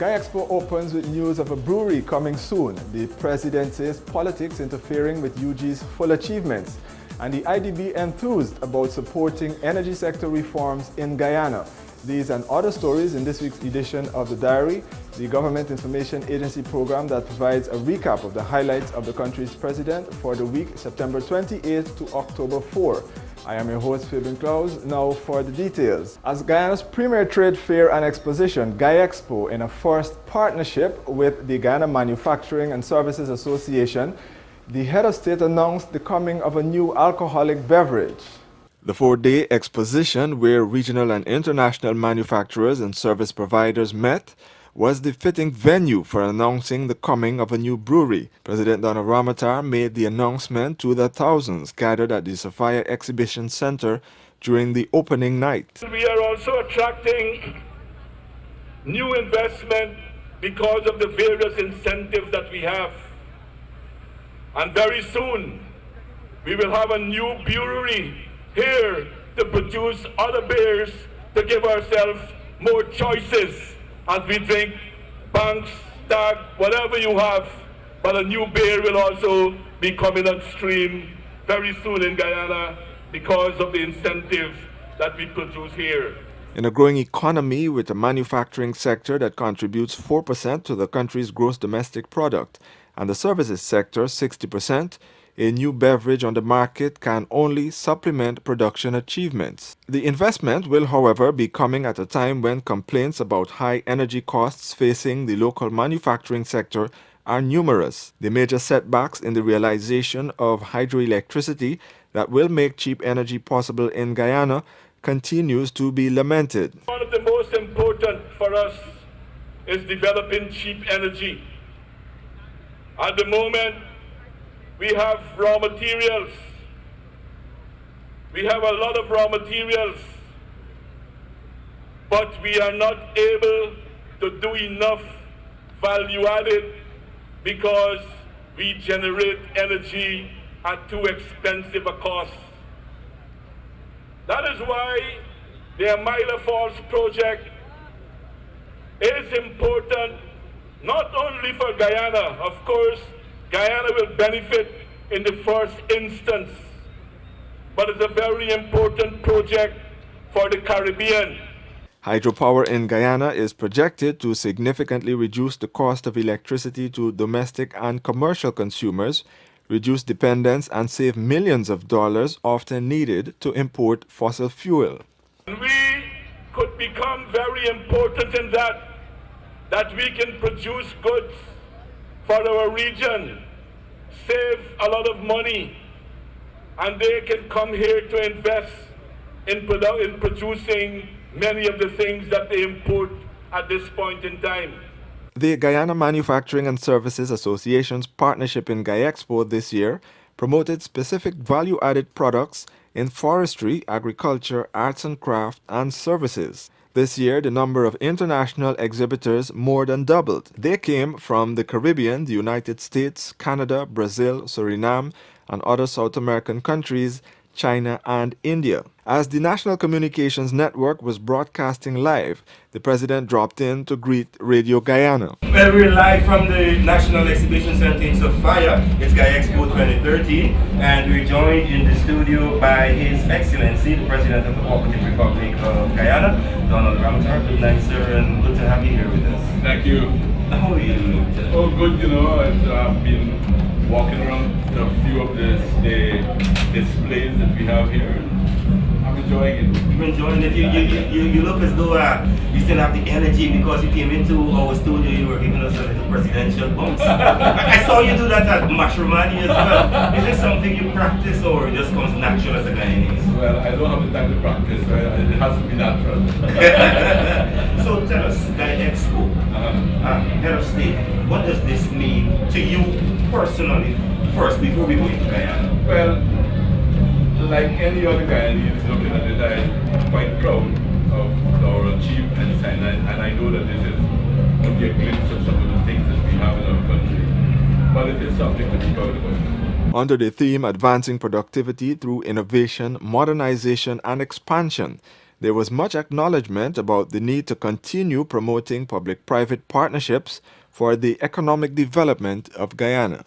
Diary Expo opens with news of a brewery coming soon. The president says politics interfering with UG's full achievements. And the IDB enthused about supporting energy sector reforms in Guyana. These and other stories in this week's edition of the Diary, the Government Information Agency program that provides a recap of the highlights of the country's president for the week September 28th to October 4. I am your host, Fabian Klaus. Now for the details. As Guyana's premier trade fair and exposition, GuyExpo, in a first partnership with the Guyana Manufacturing and Services Association, the head of state announced the coming of a new alcoholic beverage. The four-day exposition, where regional and international manufacturers and service providers met, was the fitting venue for announcing the coming of a new brewery. President Donald Ramatar made the announcement to the thousands gathered at the Sophia Exhibition Center during the opening night. We are also attracting new investment because of the various incentives that we have. And very soon, we will have a new brewery here to produce other beers to give ourselves more choices as we drink Banks, Stag, whatever you have. But a new beer will also be coming on stream very soon in Guyana because of the incentives that we produce here. In a growing economy with a manufacturing sector that contributes 4% to the country's gross domestic product and the services sector 60%, a new beverage on the market can only supplement production achievements. The investment will, however, be coming at a time when complaints about high energy costs facing the local manufacturing sector are numerous. The major setbacks in the realization of hydroelectricity that will make cheap energy possible in Guyana continues to be lamented. One of the most important for us is developing cheap energy. At the moment, we have raw materials. We have a lot of raw materials, but we are not able to do enough value added because we generate energy at too expensive a cost. That is why the Amila Falls project is important, not only for Guyana. Of course, Guyana will benefit in the first instance, but it's a very important project for the Caribbean. Hydropower in Guyana is projected to significantly reduce the cost of electricity to domestic and commercial consumers, reduce dependence, and save millions of dollars often needed to import fossil fuel. We could become very important in that we can produce goods for our region, save a lot of money, and they can come here to invest in producing many of the things that they import at this point in time. The Guyana Manufacturing and Services Association's partnership in GuyExpo this year promoted specific value-added products in forestry, agriculture, arts and craft, and services. This year, the number of international exhibitors more than doubled. They came from the Caribbean, the United States, Canada, Brazil, Suriname, and other South American countries, China, and India. As the National Communications Network was broadcasting live, the president dropped in to greet Radio Guyana. Well, we're live from the National Exhibition Center in Sophia. It's GuyExpo 2013, and we're joined in the studio by His Excellency, the President of the Cooperative Republic of Guyana, Donald Ramatar. Good night, sir, and good to have you here with us. Thank you. How are you? Oh, good, I've been walking around a few of the displays that we have here. I'm enjoying it. You're enjoying it? You look as though you still have the energy because you came into our studio, you were giving us a little presidential bumps. I saw you do that at Mashromani as well. Is this something you practice or it just comes natural as a Guyanese? Well, I don't have the time to practice, so it has to be natural. So tell us, GuyExpo, head of state, what does this mean to you personally first before we go into Guyana? Well, like any other Guyanese looking at it, I'm quite proud of our achievements, and I know that this is only a glimpse of some of the things that we have in our country, but it is something to be proud about. Under the theme Advancing Productivity Through Innovation, Modernization and Expansion, There was much acknowledgement about the need to continue promoting public-private partnerships for the economic development of Guyana.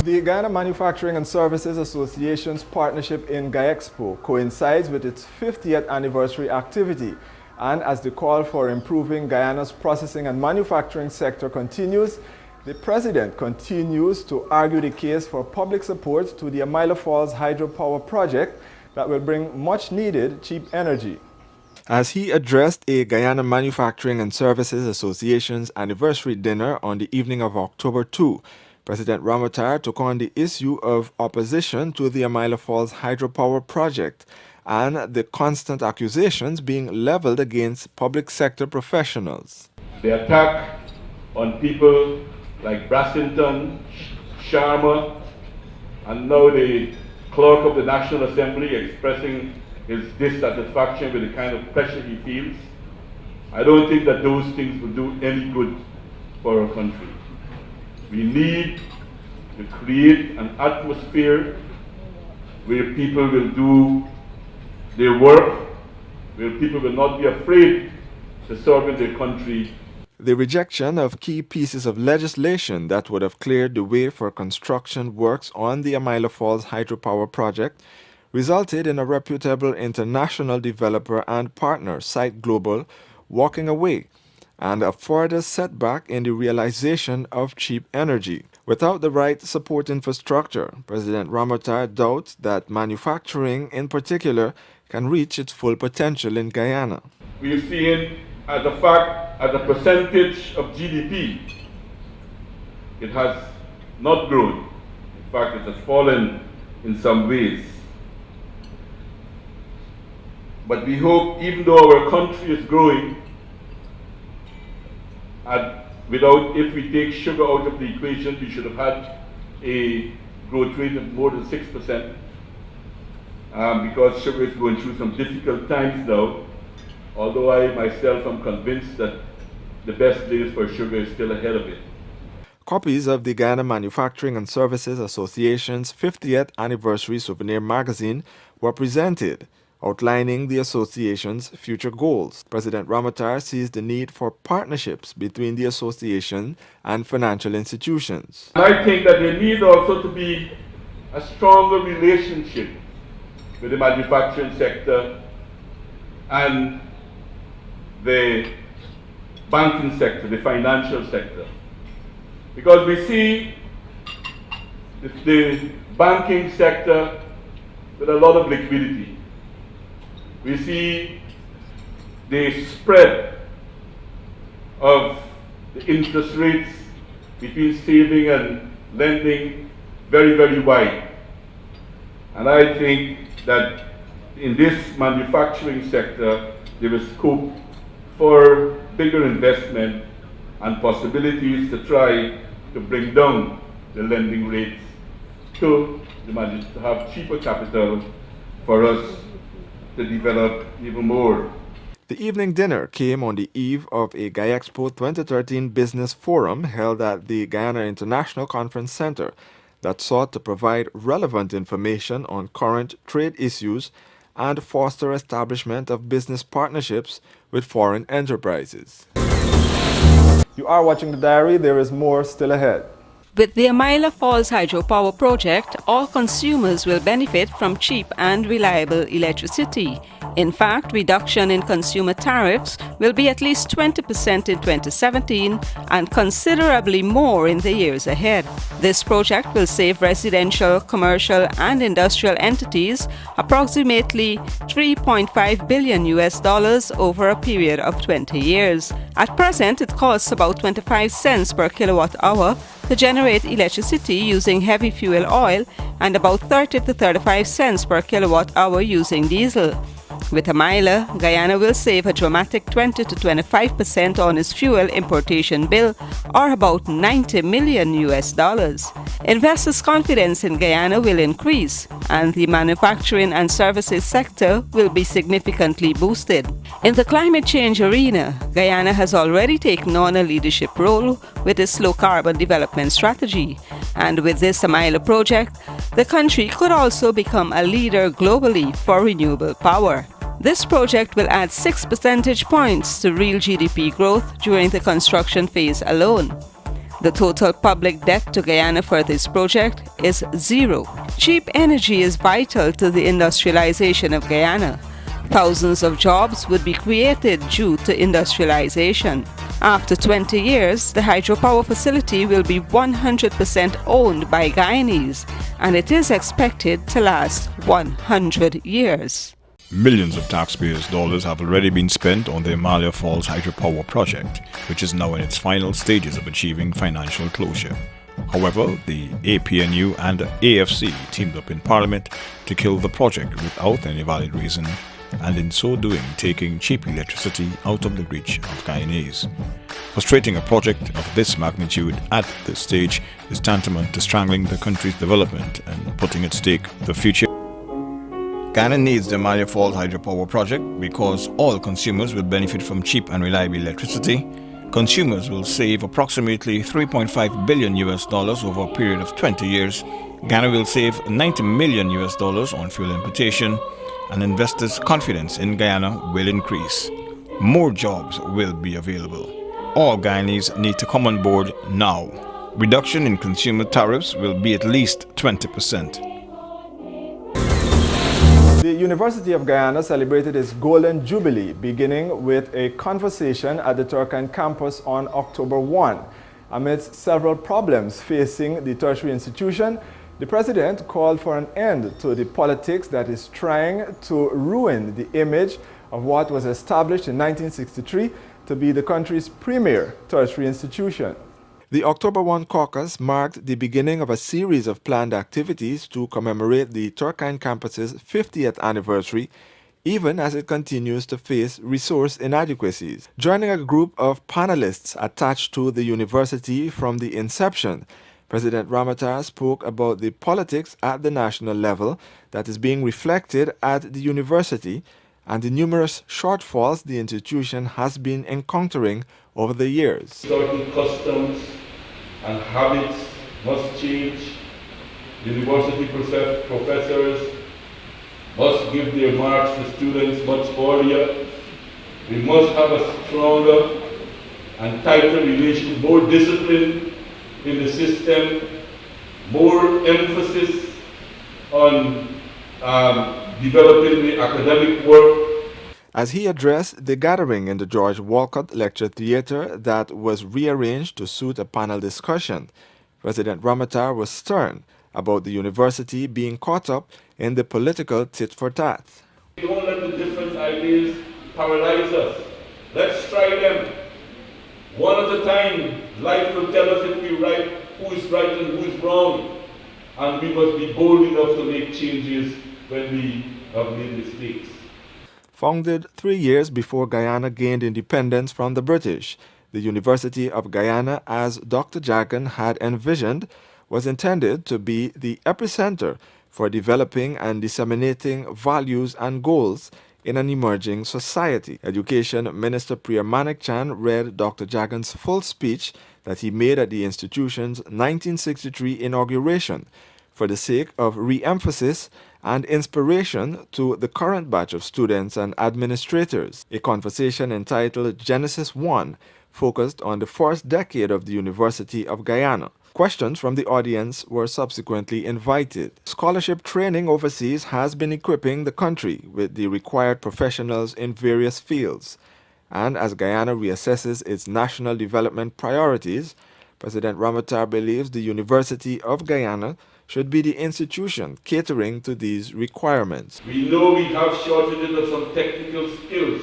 The Guyana Manufacturing and Services Association's partnership in GAEXPO coincides with its 50th anniversary activity, and as the call for improving Guyana's processing and manufacturing sector continues, the President continues to argue the case for public support to the Amila Falls hydropower project that will bring much-needed cheap energy. As he addressed a Guyana Manufacturing and Services Association's anniversary dinner on the evening of October 2, President Ramotar took on the issue of opposition to the Amila Falls hydropower project and the constant accusations being leveled against public sector professionals. The attack on people like Brassington, Sharma, and now the clerk of the National Assembly expressing his dissatisfaction with the kind of pressure he feels, I don't think that those things will do any good for our country. We need to create an atmosphere where people will do their work, where people will not be afraid to serve in their country. The rejection of key pieces of legislation that would have cleared the way for construction works on the Amila Falls hydropower project resulted in a reputable international developer and partner, Site Global, walking away, and a further setback in the realization of cheap energy. Without the right support infrastructure, President Ramotar doubts that manufacturing in particular can reach its full potential in Guyana. We've seen as a fact, as a percentage of GDP, it has not grown. In fact, it has fallen in some ways. But we hope, even though our country is growing, if we take sugar out of the equation, we should have had a growth rate of more than 6%, because sugar is going through some difficult times now. Although I myself am convinced that the best days for sugar is still ahead of it. Copies of the Guyana Manufacturing and Services Association's 50th anniversary souvenir magazine were presented, outlining the association's future goals. President Ramotar sees the need for partnerships between the association and financial institutions. I think that there needs also to be a stronger relationship with the manufacturing sector and the banking sector, the financial sector. Because we see the banking sector with a lot of liquidity. We see the spread of the interest rates between saving and lending very, very wide. And I think that in this manufacturing sector, there is scope for bigger investment and possibilities to try to bring down the lending rates to have cheaper capital for us to develop even more. The evening dinner came on the eve of a GAEXPO 2013 business forum held at the Guyana International Conference Center that sought to provide relevant information on current trade issues and foster establishment of business partnerships with foreign enterprises. You are watching The Diary. There is more still ahead. With the Amila Falls hydropower project, all consumers will benefit from cheap and reliable electricity. In fact, reduction in consumer tariffs will be at least 20% in 2017 and considerably more in the years ahead. This project will save residential, commercial and industrial entities approximately $3.5 billion over a period of 20 years. At present, it costs about 25 cents per kilowatt hour to generate electricity using heavy fuel oil and about 30 to 35 cents per kilowatt hour using diesel. With Amila, Guyana will save a dramatic 20 to 25% on its fuel importation bill, or about $90 million. Investors' confidence in Guyana will increase, and the manufacturing and services sector will be significantly boosted. In the climate change arena, Guyana has already taken on a leadership role with its low-carbon development strategy, and with this Amila project, the country could also become a leader globally for renewable power. This project will add 6 percentage points to real GDP growth during the construction phase alone. The total public debt to Guyana for this project is zero. Cheap energy is vital to the industrialization of Guyana. Thousands of jobs would be created due to industrialization. After 20 years, the hydropower facility will be 100% owned by Guyanese, and it is expected to last 100 years. Millions of taxpayers' dollars have already been spent on the Amalia Falls hydropower project, which is now in its final stages of achieving financial closure. However, the APNU and the AFC teamed up in Parliament to kill the project without any valid reason, and in so doing taking cheap electricity out of the reach of Guyanese. Frustrating a project of this magnitude at this stage is tantamount to strangling the country's development and putting at stake the future. Guyana needs the Amalia Falls hydropower project because all consumers will benefit from cheap and reliable electricity. Consumers will save approximately $3.5 billion over a period of 20 years. Guyana will save $90 million on fuel importation, and investors' confidence in Guyana will increase. More jobs will be available. All Guyanese need to come on board now. Reduction in consumer tariffs will be at least 20%. The University of Guyana celebrated its Golden Jubilee, beginning with a conversation at the Turkana campus on October 1. Amidst several problems facing the tertiary institution, the president called for an end to the politics that is trying to ruin the image of what was established in 1963 to be the country's premier tertiary institution. The October 1 caucus marked the beginning of a series of planned activities to commemorate the Turkana campus's 50th anniversary, even as it continues to face resource inadequacies. Joining a group of panelists attached to the university from the inception, President Ramatar spoke about the politics at the national level that is being reflected at the university and the numerous shortfalls the institution has been encountering over the years. Certain customs and habits must change. University professors must give their marks to students much earlier. We must have a stronger and tighter relation, more discipline in the system, more emphasis on developing the academic work. As he addressed the gathering in the George Walcott Lecture Theatre that was rearranged to suit a panel discussion, President Ramatar was stern about the university being caught up in the political tit-for-tat. Don't let the different ideas paralyze us. Let's try them. One at a time, life will tell us if we're right, who is right and who is wrong. And we must be bold enough to make changes when we have made mistakes. Founded 3 years before Guyana gained independence from the British, the University of Guyana, as Dr. Jagan had envisioned, was intended to be the epicenter for developing and disseminating values and goals in an emerging society. Education Minister Priya Manik-Chan read Dr. Jagan's full speech that he made at the institution's 1963 inauguration for the sake of re-emphasis and inspiration to the current batch of students and administrators. A conversation entitled Genesis 1 focused on the first decade of the University of Guyana. Questions from the audience were subsequently invited. Scholarship training overseas has been equipping the country with the required professionals in various fields. And as Guyana reassesses its national development priorities, President Ramatar believes the University of Guyana should be the institution catering to these requirements. We know we have shortages of some technical skills.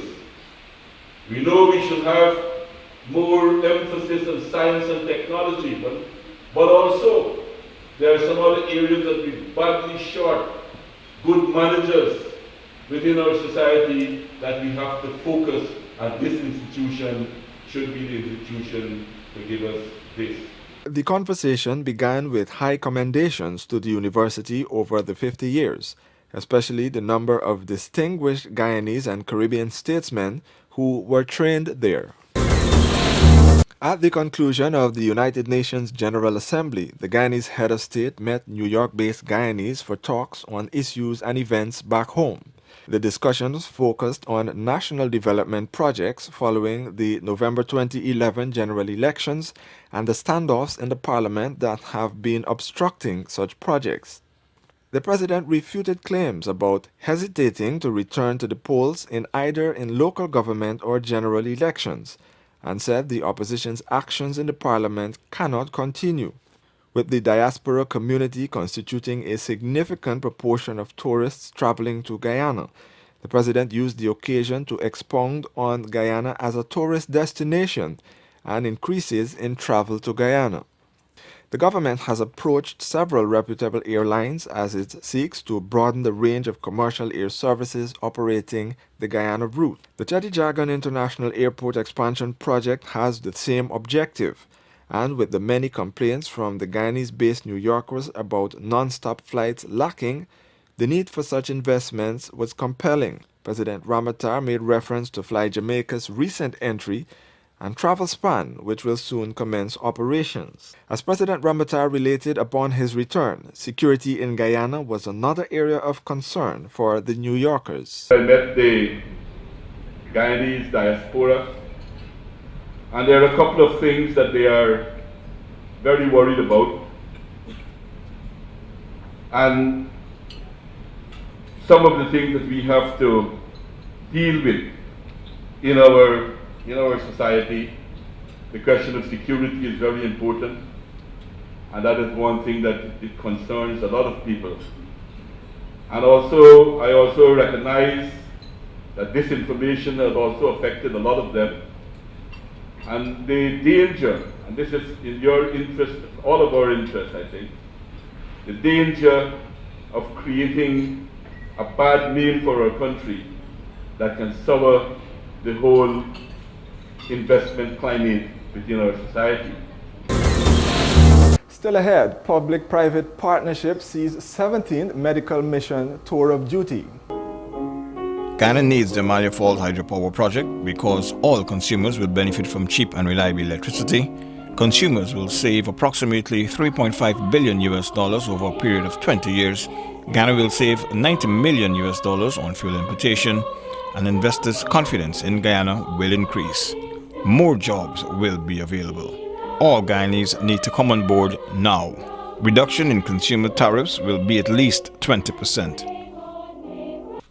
We know we should have more emphasis on science and technology, but also there are some other areas that we're badly short. Good managers within our society that we have to focus, and this institution should be the institution to give us this. The conversation began with high commendations to the university over the 50 years, especially the number of distinguished Guyanese and Caribbean statesmen who were trained there. At the conclusion of the United Nations General Assembly, the Guyanese head of state met New York-based Guyanese for talks on issues and events back home. The discussions focused on national development projects following the November 2011 general elections and the standoffs in the parliament that have been obstructing such projects. The president refuted claims about hesitating to return to the polls in either local government or general elections, and said the opposition's actions in the parliament cannot continue. With the diaspora community constituting a significant proportion of tourists traveling to Guyana, the president used the occasion to expound on Guyana as a tourist destination and increases in travel to Guyana. The government has approached several reputable airlines as it seeks to broaden the range of commercial air services operating the Guyana route. The Chedijagan International Airport expansion project has the same objective, and with the many complaints from the Guyanese-based New Yorkers about non-stop flights lacking, the need for such investments was compelling. President Ramatar made reference to Fly Jamaica's recent entry and Travel Span, which will soon commence operations. As President Ramatar related upon his return, security in Guyana was another area of concern for the New Yorkers. I met the Guyanese diaspora, and there are a couple of things that they are very worried about. And some of the things that we have to deal with in our society. The question of security is very important, and that is one thing that it concerns a lot of people. And also, I also recognize that this information has also affected a lot of them. And the danger, and this is in your interest, all of our interest, I think, the danger of creating a bad name for our country that can sour the whole investment climate within our society. Still ahead, public-private partnership sees 17th Medical Mission Tour of Duty. Guyana needs the Amalia Falls hydropower project because all consumers will benefit from cheap and reliable electricity. Consumers will save approximately $3.5 billion over a period of 20 years. Guyana will save $90 million on fuel importation, and investors' confidence in Guyana will increase. More jobs will be available. All Guyanese need to come on board now. Reduction in consumer tariffs will be at least 20%.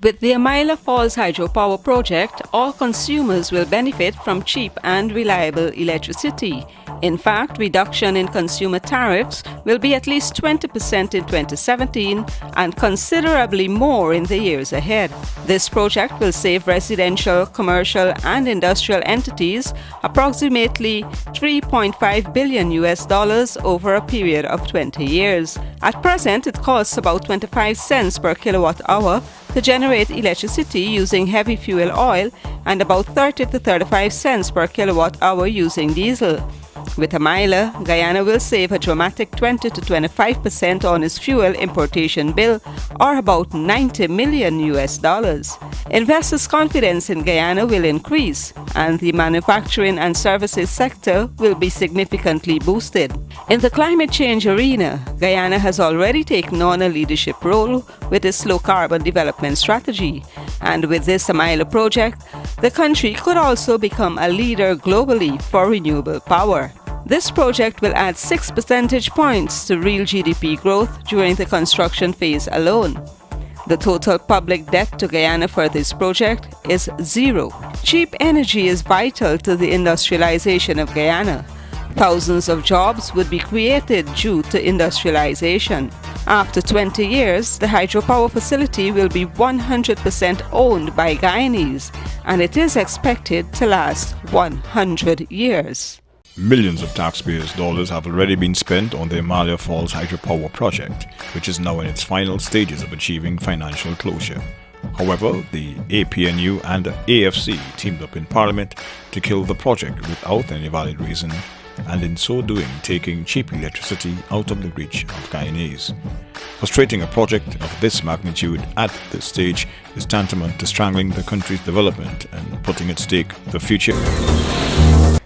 With the Amalia Falls hydropower project, all consumers will benefit from cheap and reliable electricity. In fact, reduction in consumer tariffs will be at least 20% in 2017 and considerably more in the years ahead. This project will save residential, commercial and industrial entities approximately $3.5 billion over a period of 20 years. At present, it costs about 25 cents per kilowatt hour to generate electricity using heavy fuel oil and about 30 to 35 cents per kilowatt hour using diesel. With Amalia, Guyana will save a dramatic 20 to 25% on its fuel importation bill, or about $90 million. Investors' confidence in Guyana will increase, and the manufacturing and services sector will be significantly boosted. In the climate change arena, Guyana has already taken on a leadership role with its low-carbon development strategy, and with this Amalia project, the country could also become a leader globally for renewable power. This project will add 6 percentage points to real GDP growth during the construction phase alone. The total public debt to Guyana for this project is zero. Cheap energy is vital to the industrialization of Guyana. Thousands of jobs would be created due to industrialization. After 20 years, the hydropower facility will be 100% owned by Guyanese, and it is expected to last 100 years. Millions of taxpayers' dollars have already been spent on the Amalia Falls hydropower project, which is now in its final stages of achieving financial closure. However, the APNU and the AFC teamed up in Parliament to kill the project without any valid reason, and in so doing taking cheap electricity out of the reach of Guyanese. Frustrating a project of this magnitude at this stage is tantamount to strangling the country's development and putting at stake the future.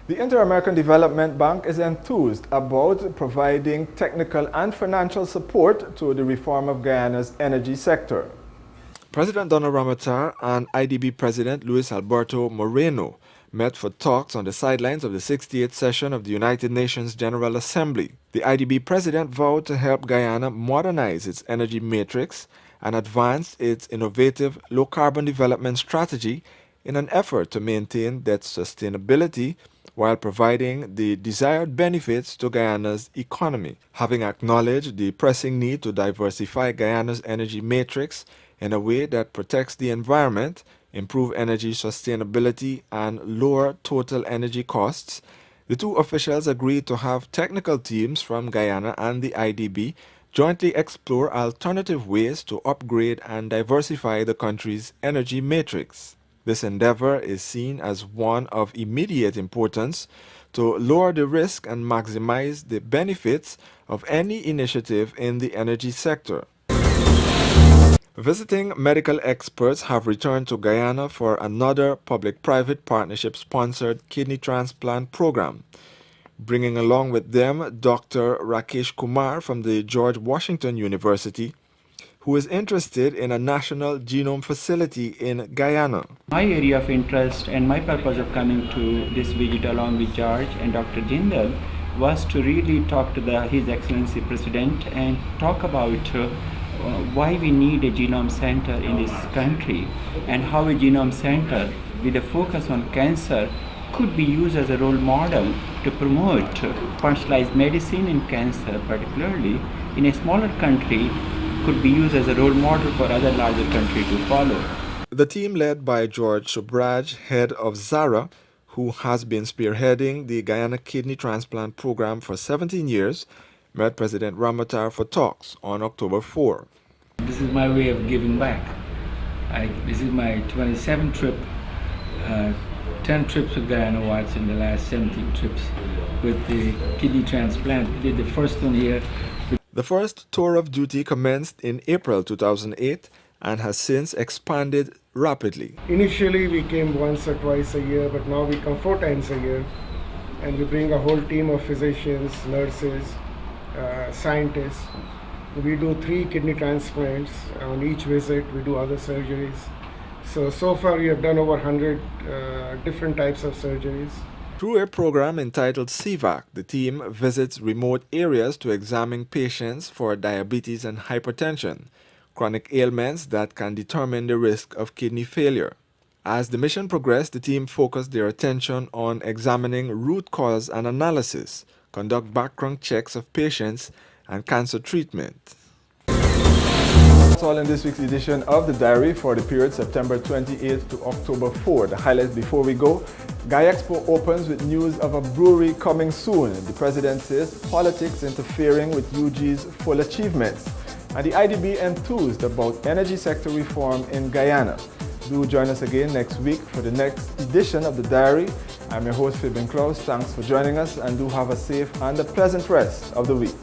The Inter-American Development Bank is enthused about providing technical and financial support to the reform of Guyana's energy sector. President Donna Ramotar and IDB President Luis Alberto Moreno met for talks on the sidelines of the 68th session of the United Nations General Assembly. The IDB president vowed to help Guyana modernize its energy matrix and advance its innovative low-carbon development strategy in an effort to maintain that sustainability while providing the desired benefits to Guyana's economy. Having acknowledged the pressing need to diversify Guyana's energy matrix in a way that protects the environment, improve energy sustainability, and lower total energy costs, the two officials agreed to have technical teams from Guyana and the IDB jointly explore alternative ways to upgrade and diversify the country's energy matrix. This endeavor is seen as one of immediate importance to lower the risk and maximize the benefits of any initiative in the energy sector. Visiting medical experts have returned to Guyana for another public-private partnership-sponsored kidney transplant program, bringing along with them Dr. Rakesh Kumar from the George Washington University, who is interested in a national genome facility in Guyana. My area of interest and my purpose of coming to this visit along with George and Dr. Jindal was to really talk to His Excellency President and talk about why we need a genome center in this country and how a genome center with a focus on cancer could be used as a role model to promote personalized medicine in cancer, particularly in a smaller country, could be used as a role model for other larger countries to follow. The team led by George Subraj, head of ZARA, who has been spearheading the Guyana kidney transplant program for 17 years, met President Ramotar for talks on October 4. This is my way of giving back. This is my 27th trip, 10 trips to Guyana Watts in the last 17 trips with the kidney transplant. We did the first one here. The first tour of duty commenced in April 2008 and has since expanded rapidly. Initially we came once or twice a year, but now we come 4 times a year, and we bring a whole team of physicians, nurses, scientists. We do 3 kidney transplants on each visit. We do other surgeries. So far we have done over 100 different types of surgeries. Through a program entitled CVAC, the team visits remote areas to examine patients for diabetes and hypertension, chronic ailments that can determine the risk of kidney failure. As the mission progressed, the team focused their attention on examining root cause and analysis, conduct background checks of patients, and cancer treatment. That's all in this week's edition of the Diary for the period September 28th to October 4. The highlights before we go: GuyExpo opens with news of a brewery coming soon. The president says politics interfering with UG's full achievements. And the IDB enthused about energy sector reform in Guyana. Do join us again next week for the next edition of the Diary. I'm your host, Fabian Klaus. Thanks for joining us, and do have a safe and a pleasant rest of the week.